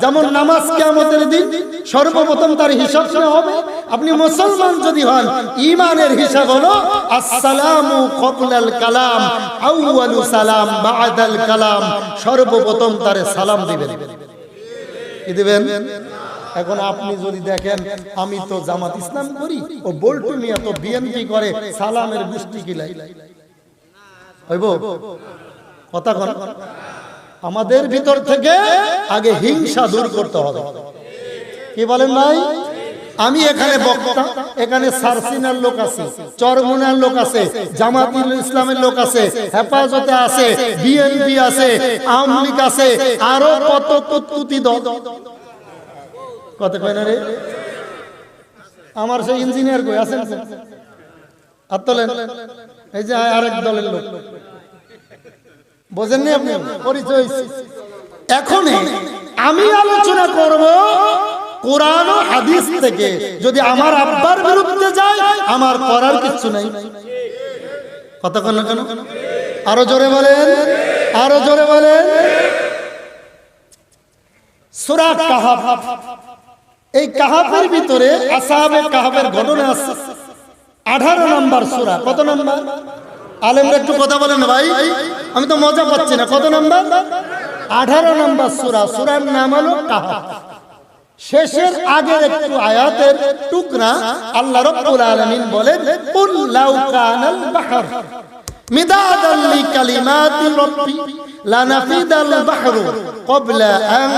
যেমন নামাজ কিয়ামতের দিন সর্বপ্রথম তার হিসাব নেওয়া হবে। আপনি মুসলমান যদি হন, ঈমানের হিসাব হলো আসসালামু ক্বাবলাল কালাম আউয়ালু সালাম বা'দাল কালাম। সর্বপ্রথম তারে সালাম দিবেন। কি দিবেন? এখন আপনি যদি দেখেন আমি তো জামাত ইসলাম করি, ও বল্টু মিয়া তো বিএনপি করে, সালামের গুষ্টি কিলাই হইব কথা কোন? আমাদের ভিতর থেকে আগে হিংসা দূর করতে হবে। কি বলেন ভাই? আমি এখানে বক্তা, এখানে সারসিনার লোক আছে, চরমুনার লোক আছে, জামাতুল ইসলামের লোক আছে, হেফাজতে আছে, বিএনপি আছে, আওয়ামী লীগ আছে, আরো কত কুতুতি দল। কত কয় না রে? আমার সেই ইঞ্জিনিয়ার কই আছেন? আত্তলেন এই যে আরেক দলের লোক, বোঝেননি আপনি পরিচয়। এখন আমি আলোচনা করব কোরআন ও হাদিস থেকে। যদি আমার আব্বার বিরুদ্ধে যায়, আমার করার কিছু নাই। কথা কেন কেন? আরো জোরে বলেন, আরো জোরে বলেন। সূরা কাহফ, এই কাহফের ভিতরে আসহাবে কাহফের ঘটনা আছে। 18 নম্বর সূরা। কত নম্বর? আলেমরা একটু কথা বলেন ভাই, আমি তো মজা পাচ্ছি না। কত নম্বর? 18 নম্বর সূরা। সূরার নাম হলো কাহফ। শেষের আগের একটু আয়াতের টুকরা আল্লাহ রাব্বুল আলামিন বলেন, কুল লাউ কানাল বাহর মিদাদান লিকালিমাতি রাব্বি লানাফিদাল বাহরু ক্বাবলা আন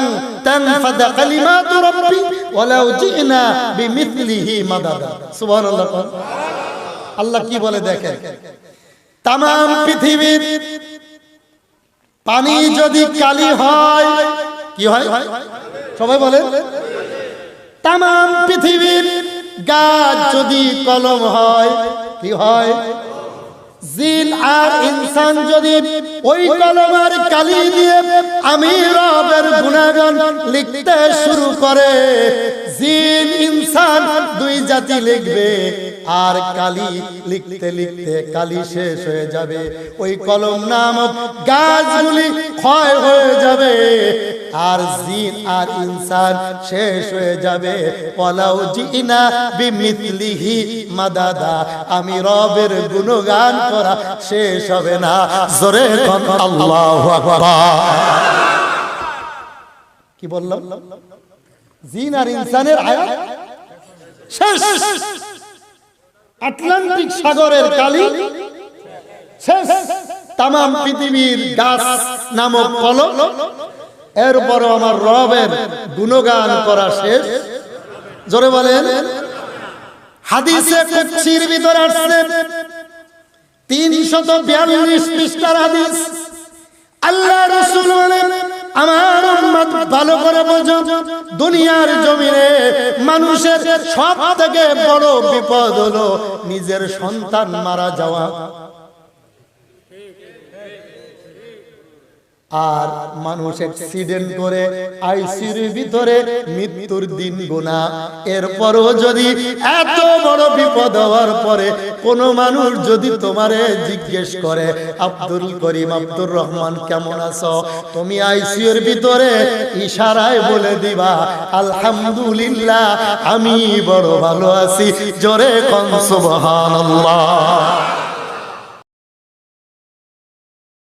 তানফাদা কালিমাতু রাব্বি ওয়ালাউ জিনা বিমিথলিহি মাদাদা। সুবহানাল্লাহ। আল্লাহ কি বলে দেখেন, তাম পৃথিবীর পানি যদি কালি হয়, কি হয়? সবাই বলে। তাম পৃথিবীর গাছ যদি কলম হয়, কি হয়? জিন আর ইনসান যদি ওই কলমের কালি দিয়ে আমি রবের গুণগান লিখতে শুরু করে, জিন ইনসান দুই জাতি লিখবে, আর কালি লিখতে লিখতে কালি শেষ হয়ে যাবে। ওই কলম নামক গাছগুলি ক্ষয় হয়ে যাবে, আর জিন আর ইনসান শেষ হয়ে যাবে। ওয়ালাউ জিনা বিমিথলিহি মাদাদা, আমি রবের গুণগান করা শেষ হবে না। জোরে কোন আল্লাহু আকবার। কি বললাম? জিন আর ইনসানের আয়াত শেষ। আটলান্টিক সাগরের কালি শেষ। তামাম পৃথিবীর গাছ নামক কলম, এরপরও আমার রবের গুণগান করা শেষ। জোরে বলেন। হাদিসে কুদসির ভিতরে আসছে 342 পৃষ্ঠার হাদিস। আল্লাহ রাসূল বলেন, আমার উম্মত ভালো করে বোঝো, দুনিয়ার জমিনে মানুষের সবথেকে বড় বিপদ হলো নিজের সন্তান মারা যাওয়া। আর মানুষ অ্যাক্সিডেন্ট করে আইসিইউর ভিতরে মৃত্যুর দিন গোনা। এরপরও যদি এত বড় বিপদ হওয়ার পরে কোন মানুষ যদি তোমারে জিজ্ঞেস করে, আব্দুল করিম, আব্দুর রহমান কেমন আছো, তুমি আইসিইউর ভিতরে ইশারায় বলে দিবা, আলহামদুলিল্লাহ আমি বড় ভালো আছি। জোরে কোন সুবহানাল্লাহ।